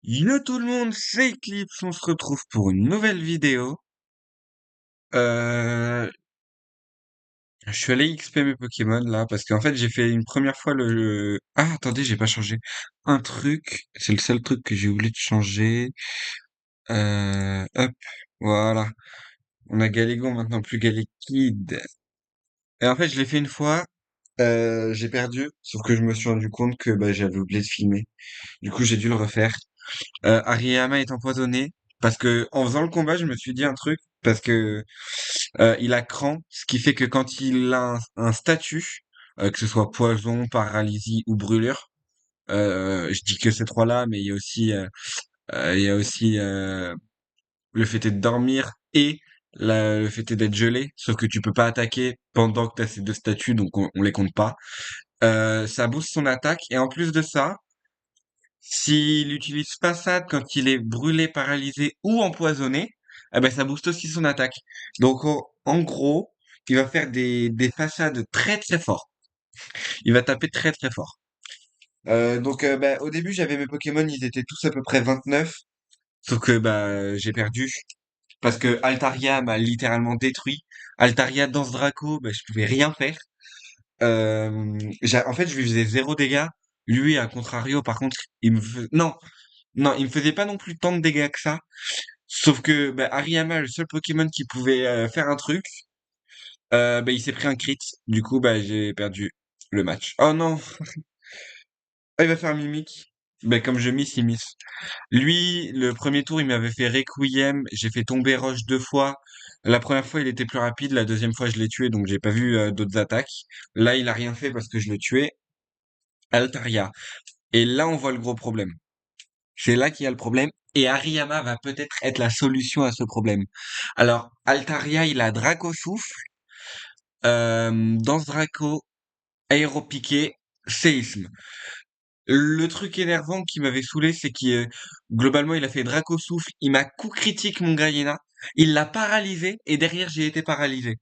Yo tout le monde, c'est Eclipse, on se retrouve pour une nouvelle vidéo. Euh, je suis allé XP mes Pokémon là, parce qu'en fait j'ai fait une première fois Ah attendez, j'ai pas changé un truc, c'est le seul truc que j'ai oublié de changer. Hop, voilà. On a Galégon maintenant, plus Galekid. Et en fait je l'ai fait une fois, j'ai perdu, sauf que je me suis rendu compte que bah, j'avais oublié de filmer. Du coup j'ai dû le refaire. Hariyama est empoisonné parce que en faisant le combat, je me suis dit un truc parce que il a cran, ce qui fait que quand il a un statut, que ce soit poison, paralysie ou brûlure, je dis que ces trois-là, mais il y a aussi le fait de dormir et le fait d'être gelé, sauf que tu peux pas attaquer pendant que tu as ces deux statuts, donc on les compte pas. Ça booste son attaque et en plus de ça, s'il utilise Façade quand il est brûlé, paralysé ou empoisonné, eh ben ça booste aussi son attaque. Donc en gros, il va faire des façades très très fort. Il va taper très très fort. Donc au début j'avais mes Pokémon, ils étaient tous à peu près 29, sauf que j'ai perdu parce que Altaria m'a littéralement détruit. Altaria dans ce Draco, je pouvais rien faire. En fait je lui faisais zéro dégâts. Lui, à contrario, par contre, non, il me faisait pas non plus tant de dégâts que ça. Sauf que Hariyama, le seul Pokémon qui pouvait faire un truc, il s'est pris un crit. Du coup, j'ai perdu le match. Oh non! Ah, il va faire Mimic. Comme je miss, il miss. Lui, le premier tour, il m'avait fait Requiem. J'ai fait tomber Roche deux fois. La première fois, il était plus rapide. La deuxième fois, je l'ai tué, donc j'ai pas vu d'autres attaques. Là, il a rien fait parce que je l'ai tué. Altaria. Et là, on voit le gros problème. C'est là qu'il y a le problème. Et Hariyama va peut-être être la solution à ce problème. Alors, Altaria, il a Draco Souffle, Danse Draco, Aéropiqué, Séisme. Le truc énervant qui m'avait saoulé, c'est qu'il globalement, il a fait Draco Souffle, il m'a coup critique mon Gallina, il l'a paralysé, et derrière, j'ai été paralysé.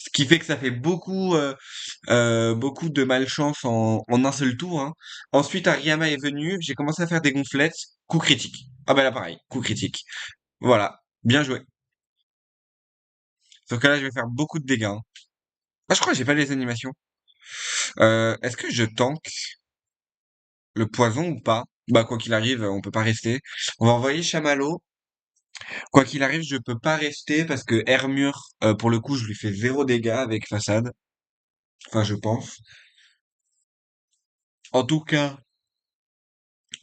Ce qui fait que ça fait beaucoup de malchance en un seul tour, hein. Ensuite, Hariyama est venu, j'ai commencé à faire des gonflettes, coup critique. Ah bah là pareil, coup critique. Voilà, bien joué. Sauf que là, je vais faire beaucoup de dégâts, hein. Ah, je crois que j'ai pas les animations. Est-ce que je tank le poison ou pas? Bah quoi qu'il arrive, on peut pas rester. On va envoyer Chamallow. Quoi qu'il arrive, je peux pas rester parce que Hermure, pour le coup, je lui fais zéro dégâts avec Façade. Enfin, je pense. En tout cas,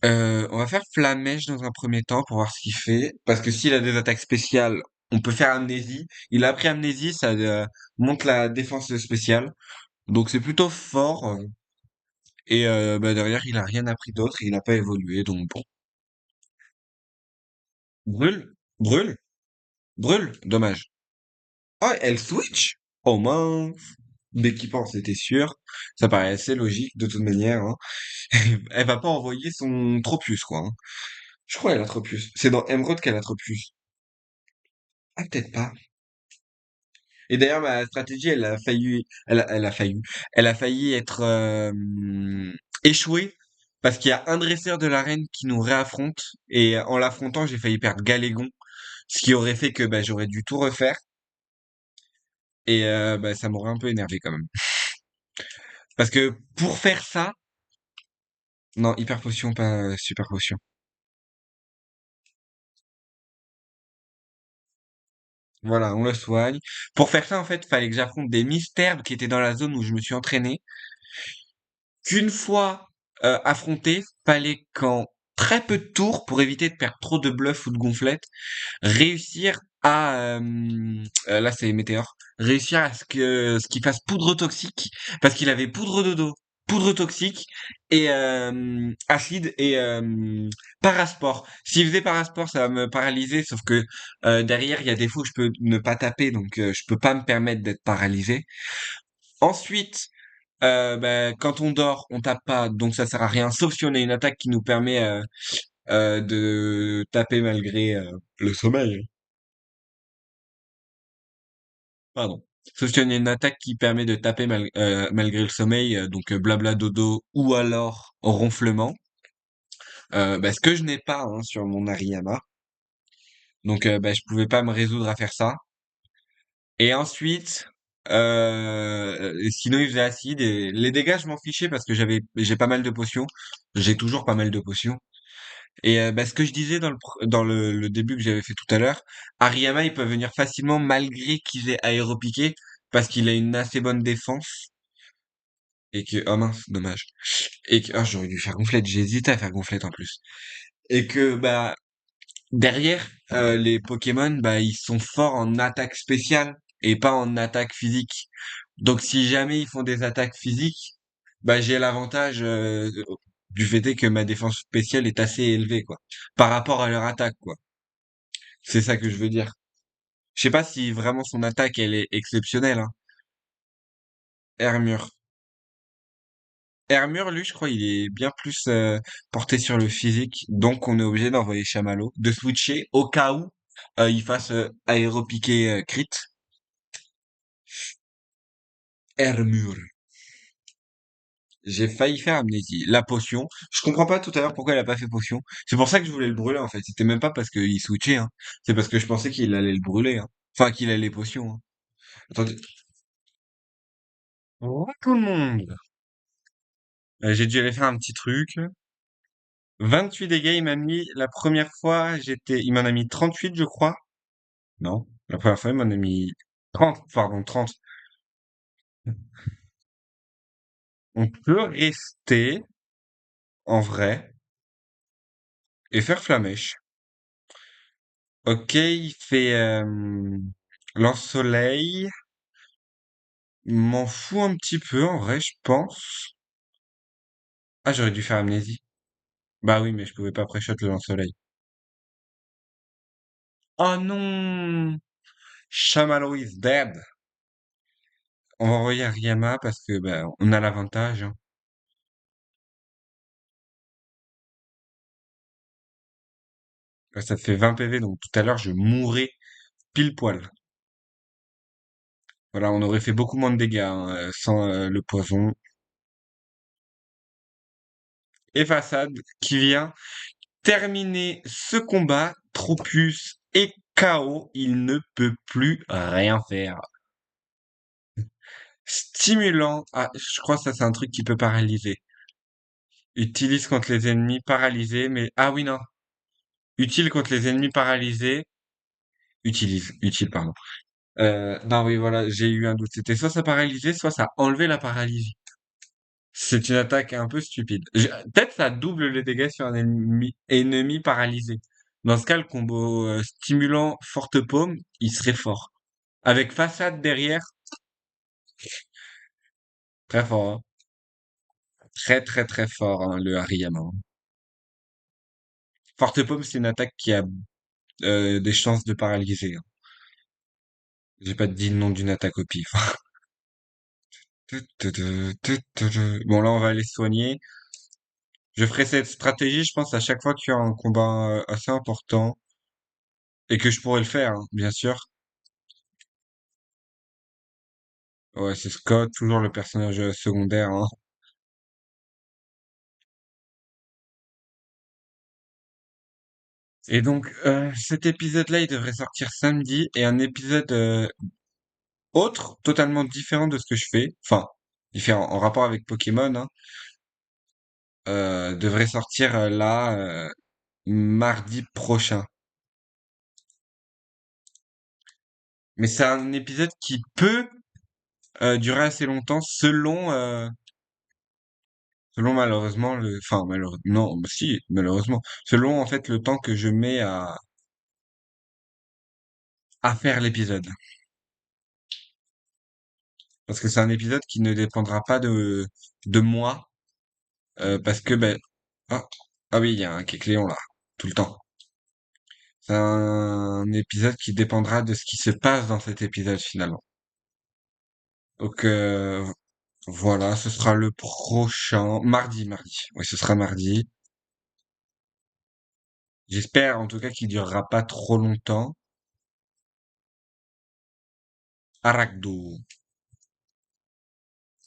on va faire Flamèche dans un premier temps pour voir ce qu'il fait. Parce que s'il a des attaques spéciales, on peut faire Amnésie. Il a appris Amnésie, ça monte la défense spéciale. Donc c'est plutôt fort. Et derrière, il a rien appris d'autre. Il n'a pas évolué. Donc bon. Brûle, brûle, brûle. Dommage. Oh, elle switch? Oh mince. D'équipement, c'était sûr. Ça paraît assez logique de toute manière, hein. Elle va pas envoyer son Tropius, quoi, hein. Je crois qu'elle a Tropius. C'est dans Emerald qu'elle a Tropius. Ah, peut-être pas. Et d'ailleurs, ma stratégie, elle a failli être échouée parce qu'il y a un dresseur de l'arène qui nous réaffronte et en l'affrontant, j'ai failli perdre Galégon, ce qui aurait fait que j'aurais dû tout refaire et ça m'aurait un peu énervé quand même. Parce que pour faire ça, non, hyper potion, pas super potion. Voilà, on le soigne. Pour faire ça, en fait, fallait que j'affronte des mystères qui étaient dans la zone où je me suis entraîné. Qu'une fois affronté, fallait qu'en très peu de tours, pour éviter de perdre trop de bluff ou de gonflettes, réussir à là c'est Météor, réussir à ce qu'il fasse poudre toxique, parce qu'il avait poudre de dos, poudre toxique et acide et parasport. S'il faisait parasport, ça va me paralyser, sauf que derrière il y a des fois où je peux ne pas taper, donc je peux pas me permettre d'être paralysé. Ensuite, quand on dort, on tape pas, donc ça sert à rien, sauf si on a une attaque qui nous permet de taper malgré le sommeil. Pardon. Sauf si on a une attaque qui permet de taper malgré le sommeil, donc blabla dodo ou alors ronflement. Bah, ce que je n'ai pas hein, sur mon Hariyama. Donc, bah, je pouvais pas me résoudre à faire ça. Et ensuite, sinon il faisait acide et les dégâts, je m'en fichais parce que j'ai pas mal de potions. J'ai toujours pas mal de potions. Et bah, ce que je disais dans le début que j'avais fait tout à l'heure, Hariyama, il peut venir facilement malgré qu'il ait aéropiqué parce qu'il a une assez bonne défense et que oh mince, dommage. Et que oh, j'aurais dû faire gonflette, j'ai hésité à faire gonflette en plus. Et que bah derrière les Pokémon, bah ils sont forts en attaque spéciale et pas en attaque physique. Donc si jamais ils font des attaques physiques, bah j'ai l'avantage du fait est que ma défense spéciale est assez élevée quoi, par rapport à leur attaque quoi. C'est ça que je veux dire. Je sais pas si vraiment son attaque elle est exceptionnelle hein. Hermure. Hermure lui je crois il est bien plus porté sur le physique, donc on est obligé d'envoyer Chamallow, de switcher au cas où il fasse aéropiquer crit. Hermure. J'ai failli faire amnésie. La potion. Je comprends pas tout à l'heure pourquoi elle a pas fait potion. C'est pour ça que je voulais le brûler, en fait. C'était même pas parce qu'il switchait, hein. C'est parce que je pensais qu'il allait le brûler, hein. Enfin, qu'il allait potion, hein. Attendez. Oh, tout le monde. J'ai dû aller faire un petit truc. 28 dégâts, il m'a mis, la première fois, il m'en a mis 38, je crois. Non. La première fois, il m'en a mis 30, pardon, 30. On peut rester, en vrai, et faire flamèche. Ok, il fait, lance-soleil. M'en fous un petit peu, en vrai, je pense. Ah, j'aurais dû faire amnésie. Bah oui, mais je pouvais pas pré-shot le lance-soleil. Oh non! Chamallow is dead. On va envoyer Ariama parce que, bah, on a l'avantage, hein. Ça fait 20 PV, donc tout à l'heure, je mourrais pile poil. Voilà, on aurait fait beaucoup moins de dégâts, hein, sans le poison. Et Façade qui vient terminer ce combat. Tropius est KO. Il ne peut plus rien faire. Stimulant. Ah, je crois que ça, c'est un truc qui peut paralyser. Utilise contre les ennemis paralysés, mais... Ah oui, non. Utile contre les ennemis paralysés. Utile, pardon. Non, oui, voilà, j'ai eu un doute. C'était soit ça paralysait, soit ça enlevait la paralysie. C'est une attaque un peu stupide. Peut-être ça double les dégâts sur un ennemi paralysé. Dans ce cas, le combo stimulant forte paume, il serait fort. Avec façade derrière, très fort, hein. Très très très fort, hein, le Hariyama. Forte paume, c'est une attaque qui a des chances de paralyser, hein. J'ai pas dit le nom d'une attaque au pif. Bon, là, on va aller soigner. Je ferai cette stratégie, je pense, à chaque fois qu'il y a un combat assez important. Et que je pourrais le faire, hein, bien sûr. Ouais, c'est Scott, toujours le personnage secondaire, hein. Et donc, cet épisode-là, il devrait sortir samedi. Et un épisode autre, totalement différent de ce que je fais. Enfin, différent, en rapport avec Pokémon, hein, devrait sortir là, mardi prochain. Mais c'est un épisode qui peut durer assez longtemps selon malheureusement enfin malheureusement, non, bah si, malheureusement, selon en fait le temps que je mets à faire l'épisode. Parce que c'est un épisode qui ne dépendra pas de moi, parce que ben, ah, ah oui, il y a un Kecléon là, tout le temps. C'est un épisode qui dépendra de ce qui se passe dans cet épisode finalement. Donc voilà, ce sera le prochain mardi. Oui, ce sera mardi. J'espère en tout cas qu'il durera pas trop longtemps. Aragdo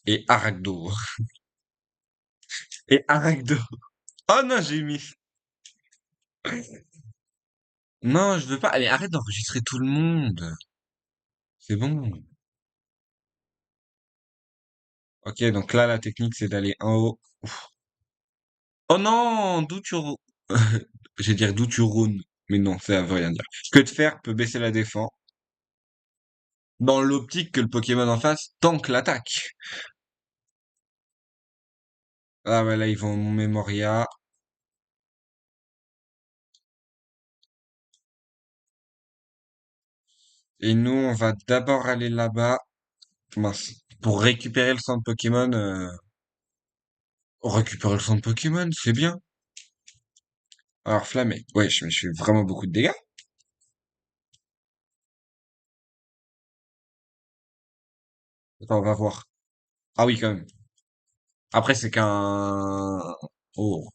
et Aragdo et Aragdo. Oh non, j'ai mis. Non, je veux pas. Allez, arrête d'enregistrer tout le monde. C'est bon. Ok, donc là, la technique, c'est d'aller en haut. Oh non, d'où tu... J'ai dire d'où tu runes. Mais non, ça veut rien dire. Que de faire peut baisser la défense. Dans l'optique que le Pokémon en face tank l'attaque. Ah ouais, là, ils vont mon Memoria. Et nous, on va d'abord aller là-bas. Mince. Pour récupérer le centre Pokémon. Récupérer le centre Pokémon, c'est bien. Alors, Flammé. Ouais, je fais vraiment beaucoup de dégâts. Attends, on va voir. Ah oui, quand même. Après, c'est qu'un... Oh.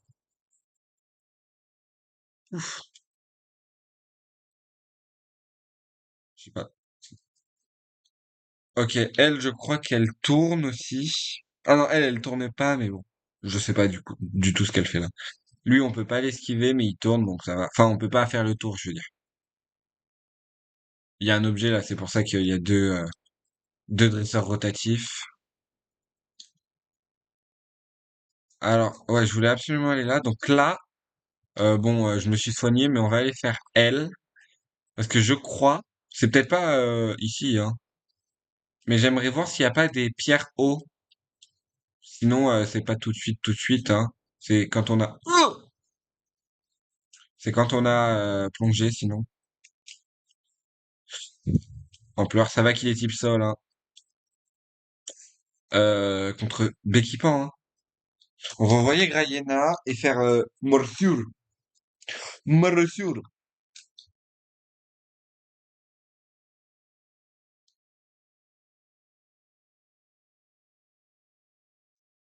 Ouf. Je sais pas. Ok, elle, je crois qu'elle tourne aussi. Ah non, elle tourne pas, mais bon. Je sais pas du tout ce qu'elle fait là. Lui, on peut pas l'esquiver, mais il tourne, donc ça va. Enfin, on peut pas faire le tour, je veux dire. Il y a un objet là, c'est pour ça qu'il y a deux dresseurs rotatifs. Alors, ouais, je voulais absolument aller là. Donc là, bon, je me suis soigné, mais on va aller faire elle. Parce que je crois, c'est peut-être pas ici, hein, mais j'aimerais voir s'il n'y a pas des pierres eau. Sinon, c'est pas tout de suite, hein. C'est quand on a, c'est quand on a plongé, sinon. Ampleur, ça va qu'il est type sol, hein. Contre Becky Pan, hein. On va envoyer Grayena et faire morsure. Morsure.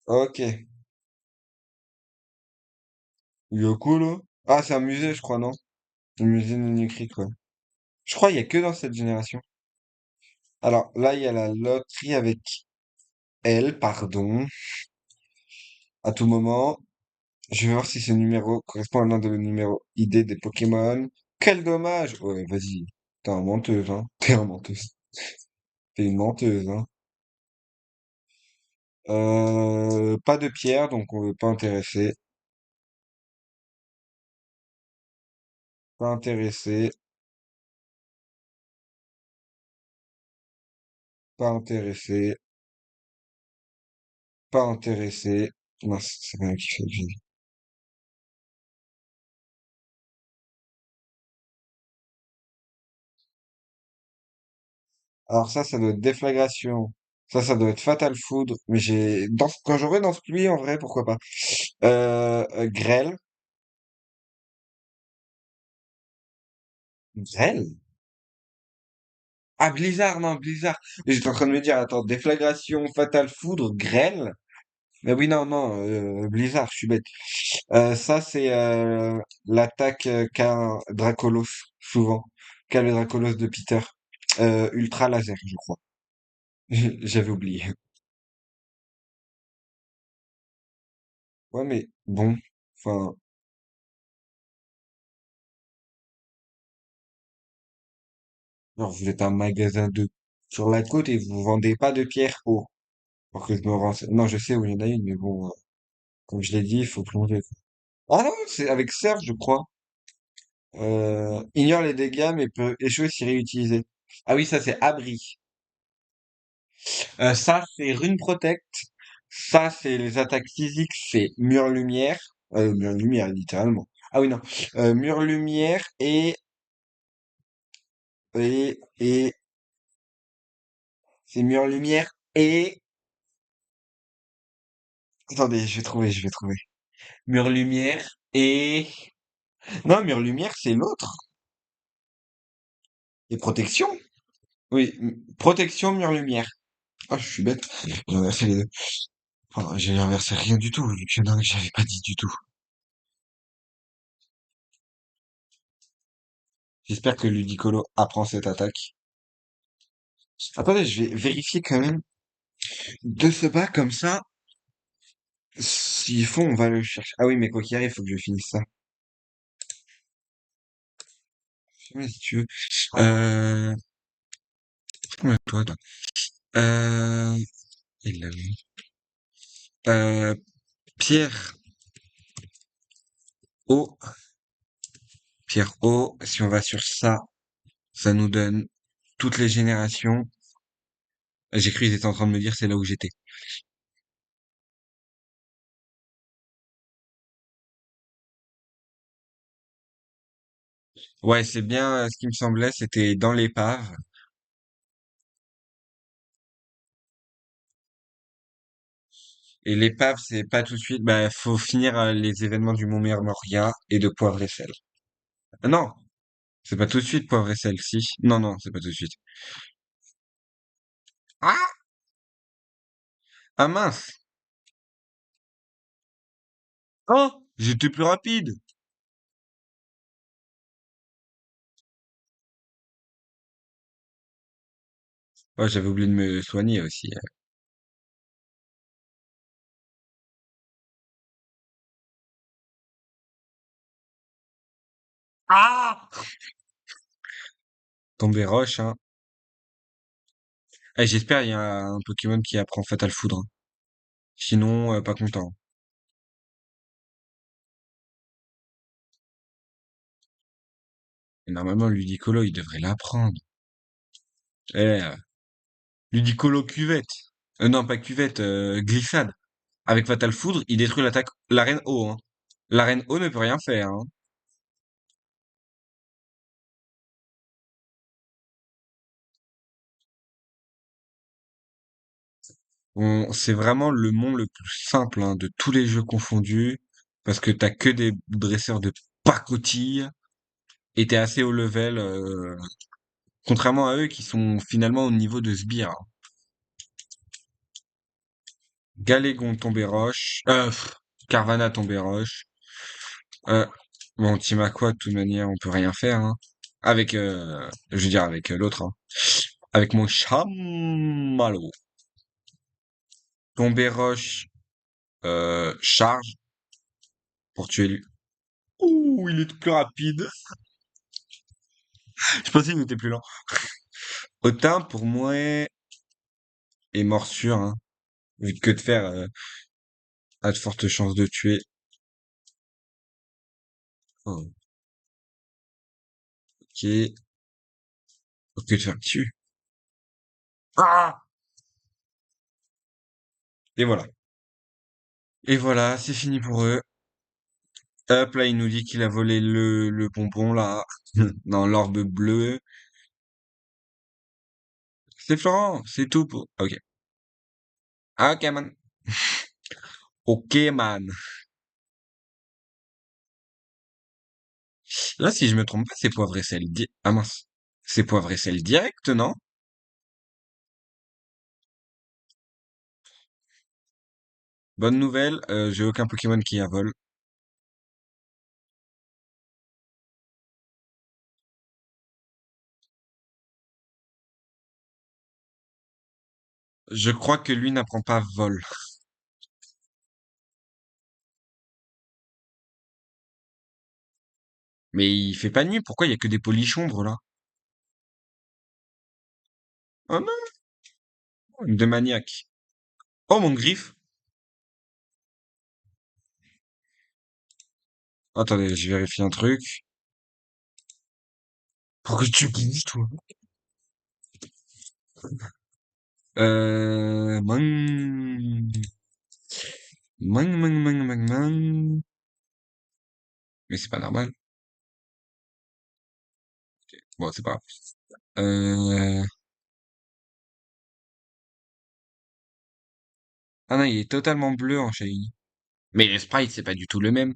Ok. Yoko, là. Ah, c'est un musée, je crois, non? Le musée de Nucri, quoi. Je crois qu'il y a que dans cette génération. Alors, là, il y a la loterie avec elle, pardon, à tout moment. Je vais voir si ce numéro correspond à l'un des numéros ID des Pokémon. Quel dommage! Ouais, vas-y. T'es un menteuse, hein. T'es un menteuse. T'es une menteuse, hein. Pas de pierre, donc on veut pas intéresser. Pas intéressé. Pas intéressé. Pas intéressé. Mince, c'est rien qui fait que j'ai dit. Alors ça doit être déflagration. Ça doit être fatal foudre. Mais quand j'aurai dans ce pluie, en vrai, pourquoi pas. Grêle. Grêle? Ah, Blizzard, non, Blizzard. J'étais en train de me dire, attends, déflagration, fatal foudre, grêle. Mais oui, non, non, Blizzard, je suis bête. Ça, c'est l'attaque qu'a un Dracolos, souvent. Qu'a le Dracolos de Peter. Ultra laser, je crois. J'avais oublié. Ouais, mais bon, enfin, genre, vous êtes un magasin de sur la côte et vous vendez pas de pierre haut. Pour que je me renseigne. Non, je sais où il y en a une, mais bon, comme je l'ai dit, il faut plonger, quoi. Ah non, c'est avec Serge, je crois. Ignore les dégâts, mais peut échouer si réutilisé. Ah oui, ça c'est abri. Ça c'est rune protect. Ça c'est les attaques physiques, c'est mur lumière. Mur lumière littéralement. Ah oui non. Mur lumière et c'est mur lumière et attendez, je vais trouver. Mur lumière et non, mur lumière c'est l'autre. Et protection. Oui, protection mur lumière. Ah, je suis bête. J'ai inversé les deux. Enfin, j'ai inversé rien du tout, vu qu'il y en a un que j'avais pas dit du tout. J'espère que Ludicolo apprend cette attaque. Attendez, je vais vérifier quand même. De ce bas comme ça, s'il faut, on va le chercher. Ah oui, mais quoi qu'il arrive, il faut que je finisse ça. Ouais, si tu veux. Euh, ouais, toi. Euh, il l'a vu. Euh, Pierre O. Pierre O. Si on va sur ça, ça nous donne toutes les générations. J'ai cru qu'ils étaient en train de me dire c'est là où j'étais. Ouais, c'est bien ce qui me semblait, c'était dans l'épave. Et l'épave, c'est pas tout de suite. Bah, faut finir les événements du Mont Moria et de Poivre et Sel. Non, c'est pas tout de suite Poivre et Sel, si. Non, non, c'est pas tout de suite. Ah, ah mince. Oh, j'étais plus rapide. Ouais, j'avais oublié de me soigner aussi. Ah! Tomber roche, hein. Eh, j'espère il y a un Pokémon qui apprend Fatal Foudre, hein. Sinon, pas content. Et normalement, Ludicolo, il devrait l'apprendre. Eh, Ludicolo cuvette. Non, pas cuvette, glissade. Avec Fatal Foudre, il détruit l'arène O, hein. L'arène O ne peut rien faire, hein. C'est vraiment le mont le plus simple, hein, de tous les jeux confondus. Parce que t'as que des dresseurs de pacotille. Et t'es assez haut level, contrairement à eux qui sont finalement au niveau de Sbire, hein. Galégon tombé roche. Carvana tombé roche. Euh, bon, Timaquia, de toute manière, on peut rien faire, hein. Avec, je veux dire, avec l'autre, hein. Avec mon chamallow. Tombé roche, charge pour tuer lui. Ouh, il est plus rapide. Je pensais qu'il était plus lent. Autain, pour moi, est morsure, hein. Vu que de faire, a de fortes chances de tuer. Oh, ok. Ok, de faire dessus. Ah! Et voilà. Et voilà, c'est fini pour eux. Hop, là, il nous dit qu'il a volé le bonbon, là. Dans l'orbe bleue. C'est Florent, c'est tout pour... Ok. Ah, ok, man. Ok, man. Là, si je me trompe pas, c'est poivre et sel. Ah mince. C'est poivre et sel direct, non? Bonne nouvelle, j'ai aucun Pokémon qui a vol. Je crois que lui n'apprend pas vol. Mais il fait pas nuit, pourquoi il y a que des polichombres, là? Oh non, de maniaque. Oh, mon griffe. Attendez, je vérifie un truc. Pourquoi tu bouges, toi? Mang. Mang. Mais c'est pas normal. Bon, c'est pas grave. Euh... Ah non, il est totalement bleu en Shiny. Mais le sprite, c'est pas du tout le même.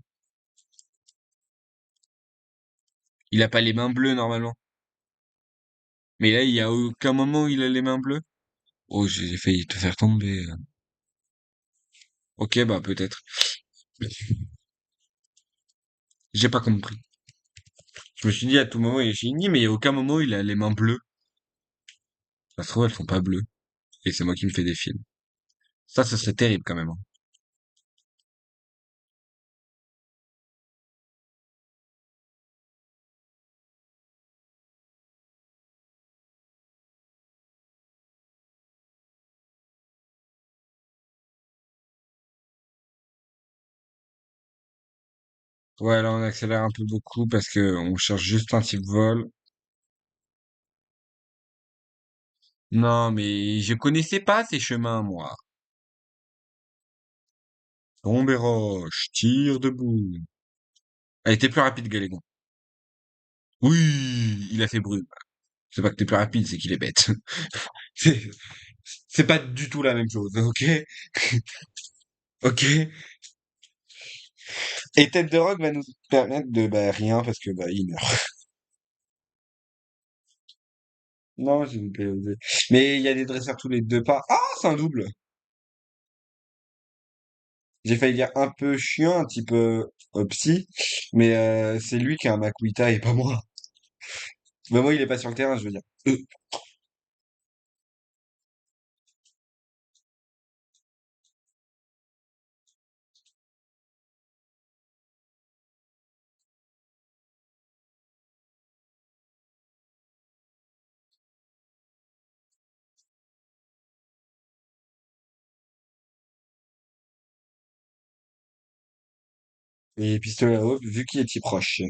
Il a pas les mains bleues, normalement. Mais là, il y a aucun moment où il a les mains bleues. Oh, j'ai failli te faire tomber. Ok, bah, peut-être. J'ai pas compris. Je me suis dit, à tout moment, il est Shiny, mais il y a aucun moment où il a les mains bleues. Ça se trouve, elles sont pas bleues. Et c'est moi qui me fais des films. Ça serait terrible, quand même, hein. Ouais, là, on accélère un peu beaucoup parce que on cherche juste un type vol. Non, mais je connaissais pas ces chemins, moi. Tombe et roche, tire debout. Elle était plus rapide, Galégon. Oui, il a fait bruit. C'est pas que t'es plus rapide, c'est qu'il est bête. C'est, c'est pas du tout la même chose, ok? Ok? Et Tête de Rock va nous permettre de, bah, rien parce que, bah, il meurt. Non, s'il vous plaît. Mais il y a des dresseurs tous les deux pas. Ah, c'est un double! J'ai failli dire un peu chiant, un petit peu psy, mais c'est lui qui a un Makuita et pas moi. Bah, moi, il est pas sur le terrain, je veux dire. Et pistolet à eau, vu qu'il est si proche.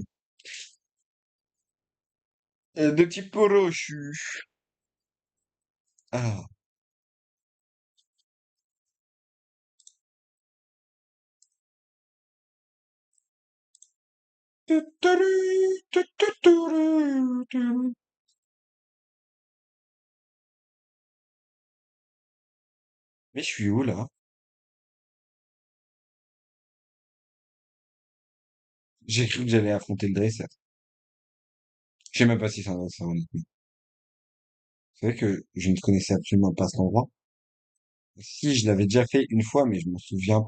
De type Porochu. Ah. Mais je suis où, là? J'ai cru que j'allais affronter le dresseur. Je sais même pas si c'est un dresseur, honnêtement. C'est vrai que je ne connaissais absolument pas cet endroit. Si, je l'avais déjà fait une fois, mais je m'en souviens.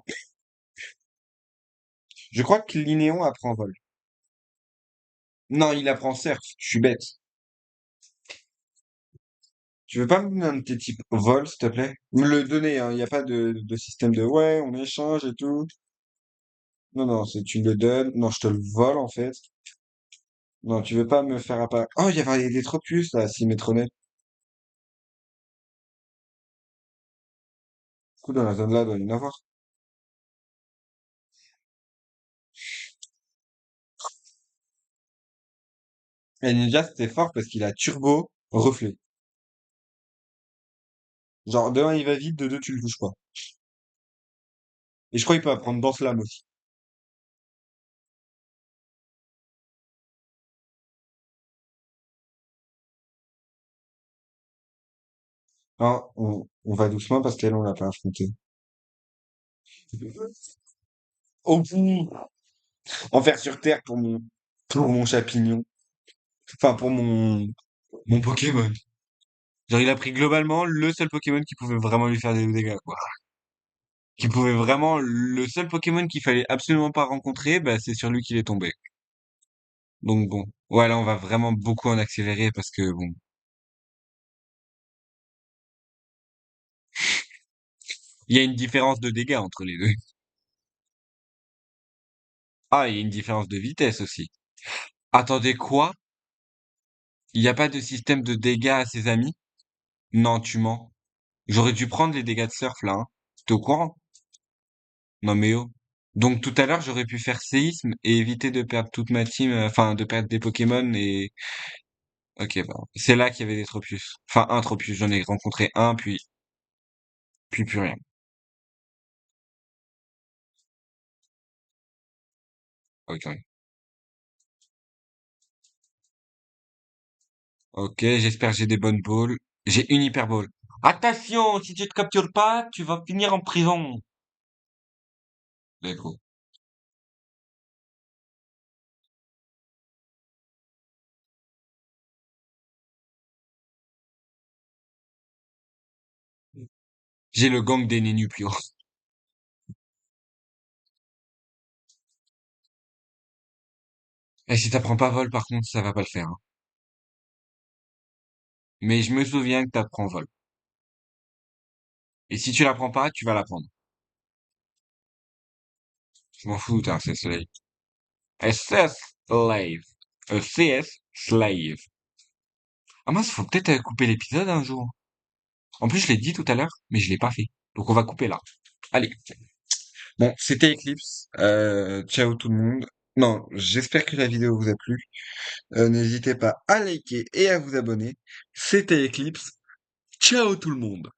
Je crois que Linéon apprend vol. Non, il apprend surf. Je suis bête. Tu veux pas me donner un de tes types vol, s'il te plaît? Me le donner, hein. Il n'y a pas de système de ouais, on échange et tout. Non, non, c'est tu me le donnes. Non, je te le vole, en fait. Non, tu veux pas me faire apparaître. Oh, il y avait des Tropius, là, Symmetronet. Du coup, dans la zone là, il doit y en avoir. Et Ninja, c'était fort parce qu'il a turbo reflet. Genre, de un, il va vite, de deux, tu le touches pas. Et je crois qu'il peut apprendre Danse Lame aussi. Ah, on va doucement parce qu'elle, on l'a pas affronté. Au bout, enfer sur terre pour mon chapignon. Enfin, pour mon Pokémon. Genre, il a pris globalement le seul Pokémon qui pouvait vraiment lui faire des dégâts, quoi. Qui pouvait vraiment, le seul Pokémon qu'il fallait absolument pas rencontrer, bah, c'est sur lui qu'il est tombé. Donc bon. Ouais, là, on va vraiment beaucoup en accélérer parce que bon. Il y a une différence de dégâts entre les deux. Ah, il y a une différence de vitesse aussi. Attendez, quoi? Il n'y a pas de système de dégâts à ses amis? Non, tu mens. J'aurais dû prendre les dégâts de surf, là, hein. T'es au courant? Non, mais oh. Donc tout à l'heure, j'aurais pu faire séisme et éviter de perdre toute ma team, enfin, de perdre des Pokémon et... Ok, bah, c'est là qu'il y avait des Tropius. Enfin, un Tropius, j'en ai rencontré un, puis plus rien. Ok. Ok, j'espère que j'ai des bonnes balles. J'ai une Hyper Ball. Attention, si tu te captures pas, tu vas finir en prison. D'accord. J'ai le gang des Nénupios. Et si t'apprends pas vol, par contre, ça va pas le faire, hein. Mais je me souviens que t'apprends vol. Et si tu l'apprends pas, tu vas l'apprendre. Je m'en fous, t'as un CS Slave. SS Slave. CS Slave. Ah mince, faut peut-être couper l'épisode un jour. En plus, je l'ai dit tout à l'heure, mais je l'ai pas fait. Donc on va couper là. Allez. Bon, c'était Eclipse. Ciao tout le monde. Non, j'espère que la vidéo vous a plu. N'hésitez pas à liker et à vous abonner. C'était Eclipse. Ciao tout le monde!